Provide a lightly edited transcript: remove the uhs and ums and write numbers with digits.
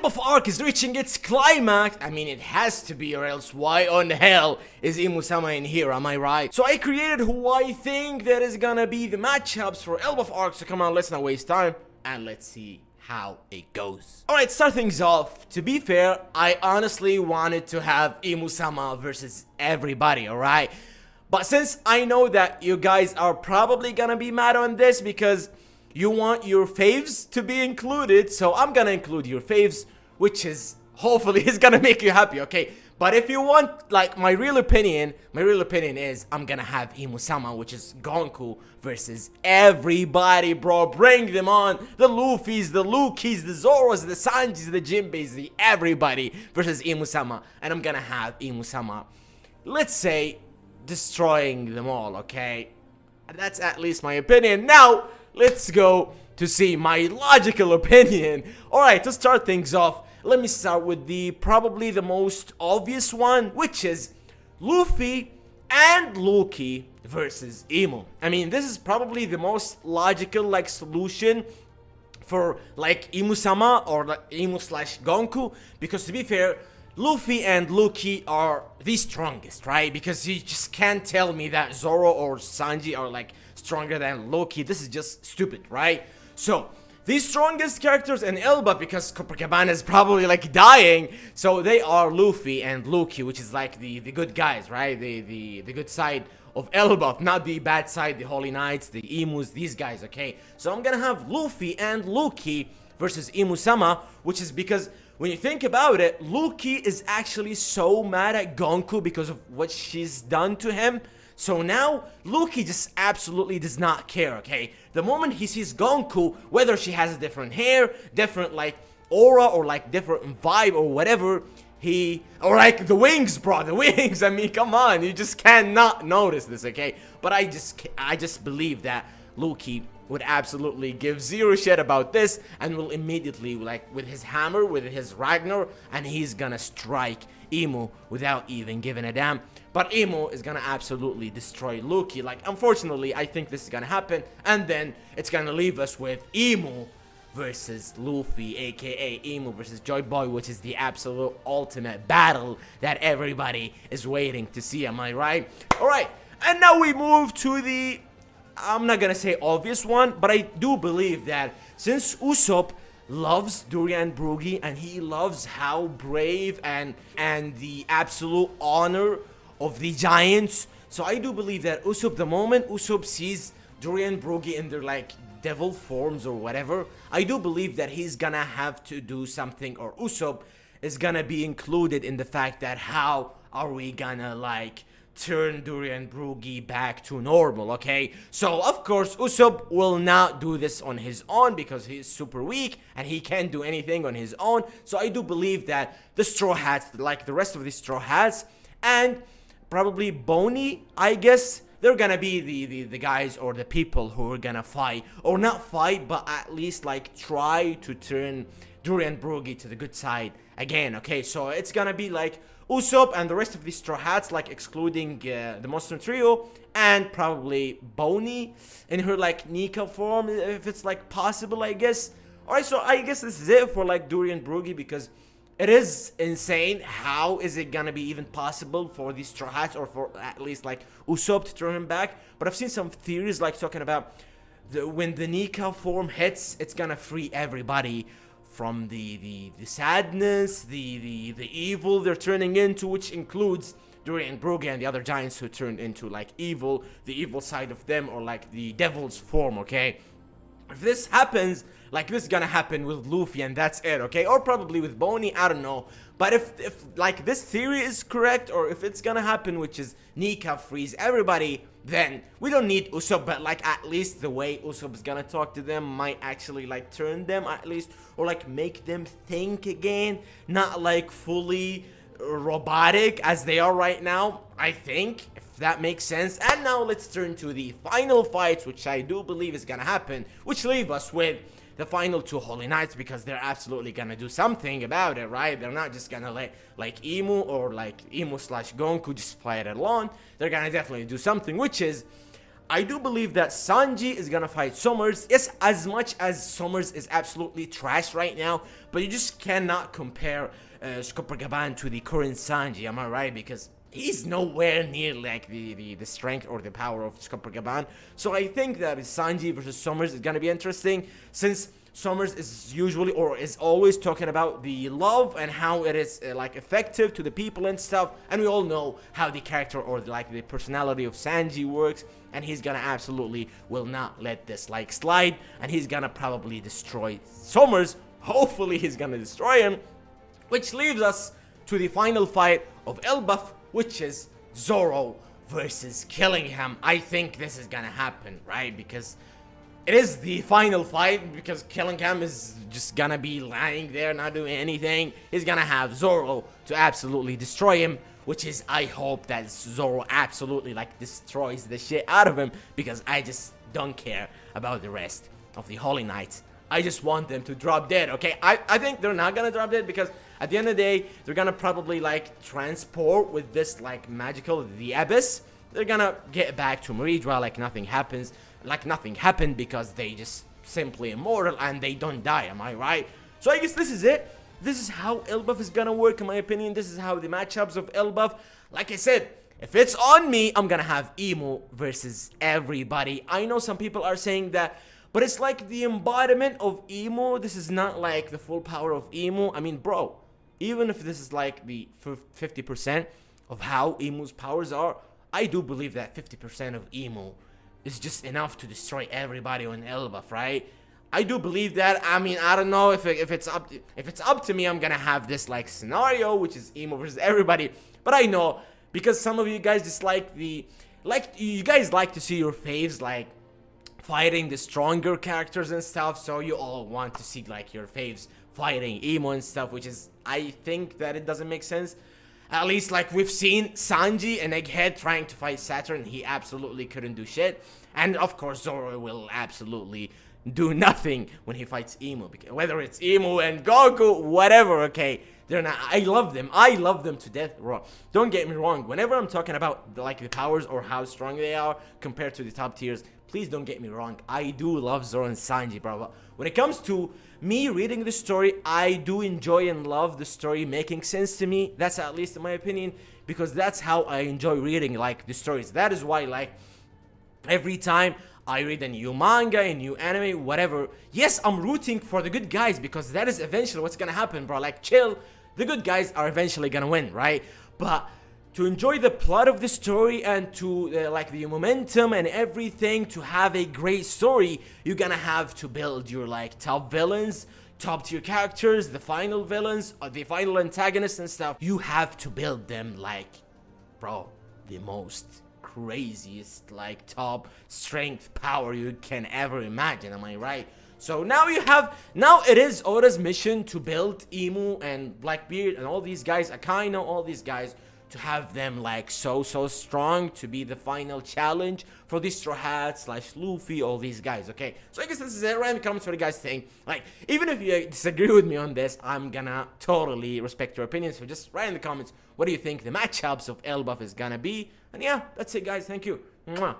Elbaph arc is reaching its climax. I mean, it has to be, or else why on hell is Imu-sama in here, am I right? So I created who I think that is gonna be the matchups for Elbaph arc, so come on, let's not waste time, and let's see how it goes. Alright, start things off. To be fair, I honestly wanted to have Imu-sama versus everybody, alright? But since I know that you guys are probably gonna be mad on this because you want your faves to be included, so I'm gonna include your faves, which is hopefully is gonna make you happy, okay? But if you want like my real opinion is I'm gonna have Imu-sama, which is Gonku versus everybody, bro. Bring them on. The Luffys, the Lukis, the Zoros, the Sanjis, the Jinbeis, the everybody versus Imu-sama. And I'm gonna have Imu-sama, let's say, destroying them all, okay? That's at least my opinion. Now, let's go to see my logical opinion. Alright, to start things off, let me start with probably the most obvious one, which is Luffy and Loki versus Imu. I mean, this is probably the most logical like solution for like Imu-sama or like Imu/Gonku, because to be fair, Luffy and Loki are the strongest, right? Because you just can't tell me that Zoro or Sanji are like stronger than Loki. This is just stupid, right? So the strongest characters in Elbaph, because Copacabana is probably like dying, so they are Luffy and Loki, which is like the good guys, right? The good side of Elbaph, not the bad side, the Holy Knights, the Emus, these guys, okay? So I'm gonna have Luffy and Loki versus Imu-sama, which is because when you think about it, Loki is actually so mad at Gonku because of what she's done to him. So now, Loki just absolutely does not care, okay? The moment he sees Gonku, whether she has a different hair, different like aura, or like different vibe or whatever, or like the wings, bro, the wings, I mean, come on, you just cannot notice this, okay? But I just believe that Loki would absolutely give zero shit about this and will immediately, like, with his hammer, with his Ragnar, and he's gonna strike Imu without even giving a damn. But Imu is gonna absolutely destroy Loki. Like, unfortunately, I think this is gonna happen, and then it's gonna leave us with Imu versus Luffy, aka Imu versus Joy Boy, which is the absolute ultimate battle that everybody is waiting to see, am I right? Alright, and now we move to the, I'm not gonna say obvious one, but I do believe that since Usopp loves Durian Brugi and he loves how brave and the absolute honor of the giants, so I do believe that Usopp, the moment Usopp sees Durian Brugi in their like devil forms or whatever, I do believe that he's gonna have to do something, or Usopp is gonna be included in the fact that how are we gonna like turn Durian Brugi back to normal, okay? So of course Usopp will not do this on his own because he's super weak and he can't do anything on his own. So I do believe that the Straw Hats, like the rest of the Straw Hats, and probably Boney, I guess, they're gonna be the guys or the people who are gonna fight, or not fight, but at least like try to turn Durian Brugi to the good side again, okay? So it's gonna be like Usopp and the rest of the Straw Hats, like excluding the Monster Trio, and probably Boney in her like Nika form, if it's like possible, I guess. Alright, so I guess this is it for like Durian Brugi, because it is insane. How is it gonna be even possible for the Straw Hats, or for at least like Usopp, to turn him back? But I've seen some theories like talking about when the Nika form hits, it's gonna free everybody from the sadness, the evil they're turning into, which includes Durian Brugi and the other giants who turned into like evil, the evil side of them, or like the devil's form, okay? If this happens, like this is gonna happen with Luffy and that's it, okay? Or probably with Boney, I don't know. But if like this theory is correct, or if it's gonna happen, which is Nika frees everybody, then we don't need Usopp, but like at least the way Usopp is gonna talk to them might actually like turn them at least, or like make them think again, not like fully robotic as they are right now, I think, if that makes sense. And now let's turn to the final fights, which I do believe is gonna happen, which leave us with the final two Holy Knights, because they're absolutely gonna do something about it, right? They're not just gonna let like Imu or like Imu/Gonku just fight it alone. They're gonna definitely do something, which is I do believe that Sanji is gonna fight Summers. Yes, as much as Summers is absolutely trash right now, but you just cannot compare Scopergaban to the current Sanji, am I right? Because he's nowhere near like the strength or the power of Scopergaban. So I think that Sanji versus Summers is gonna be interesting, since Summers is usually or is always talking about the love and how it is like effective to the people and stuff, and we all know how the character or like the personality of Sanji works, and he's gonna absolutely will not let this like slide, and he's gonna probably destroy Summers. Hopefully he's gonna destroy him, which leaves us to the final fight of Elbaph, which is Zoro versus Killingham. I think this is gonna happen, right? Because it is the final fight, because Killingham is just gonna be lying there, not doing anything. He's gonna have Zoro to absolutely destroy him, which is, I hope that Zoro absolutely like destroys the shit out of him, because I just don't care about the rest of the Holy Knights. I just want them to drop dead, okay? I think they're not gonna drop dead, because at the end of the day, they're gonna probably like transport with this like magical, the Abyss. They're gonna get back to Meridra like nothing happens. Like nothing happened, because they just simply immortal and they don't die, am I right? So I guess this is it. This is how Elbaph is gonna work, in my opinion. This is how the matchups of Elbaph. Like I said, if it's on me, I'm gonna have Emo versus everybody. I know some people are saying that, but it's like the embodiment of Emo. This is not like the full power of Emo. I mean, bro, even if this is like the 50% of how Emo's powers are, I do believe that 50% of Emo is just enough to destroy everybody on Elbaph, right? I do believe that. I mean, I don't know if it's up to me, I'm gonna have this like scenario, which is Emo versus everybody. But I know, because some of you guys just you guys like to see your faves like fighting the stronger characters and stuff, so you all want to see like your faves fighting Emo and stuff, which is, I think that it doesn't make sense. At least like we've seen Sanji and Egghead trying to fight Saturn, he absolutely couldn't do shit. And of course Zoro will absolutely do nothing when he fights Emo, because whether it's Emo and Goku, whatever, okay, they're not, I love them to death, bro. Don't get me wrong, whenever I'm talking about like the powers or how strong they are compared to the top tiers, please don't get me wrong, I do love Zoro and Sanji, bro. But when it comes to me reading the story, I do enjoy and love the story making sense to me. That's at least in my opinion, because that's how I enjoy reading like the stories. That is why like every time I read a new manga, a new anime, whatever, yes, I'm rooting for the good guys, because that is eventually what's gonna happen, bro. Like, chill, the good guys are eventually gonna win, right? But to enjoy the plot of the story and to like the momentum and everything, to have a great story, you're gonna have to build your like top villains, top tier characters, the final villains, or the final antagonists and stuff. You have to build them like, bro, the most craziest like top strength power you can ever imagine, am I right? So now it is Oda's mission to build Emu and Blackbeard and all these guys, Akaino, all these guys, to have them like so strong to be the final challenge for the Straw Hat / Luffy, all these guys, okay? So I guess this is it. Write in the comments what you guys think. Like, even if you disagree with me on this, I'm gonna totally respect your opinion. So just write in the comments what do you think the matchups of Elbaph is gonna be. And yeah, that's it guys, thank you. Mwah.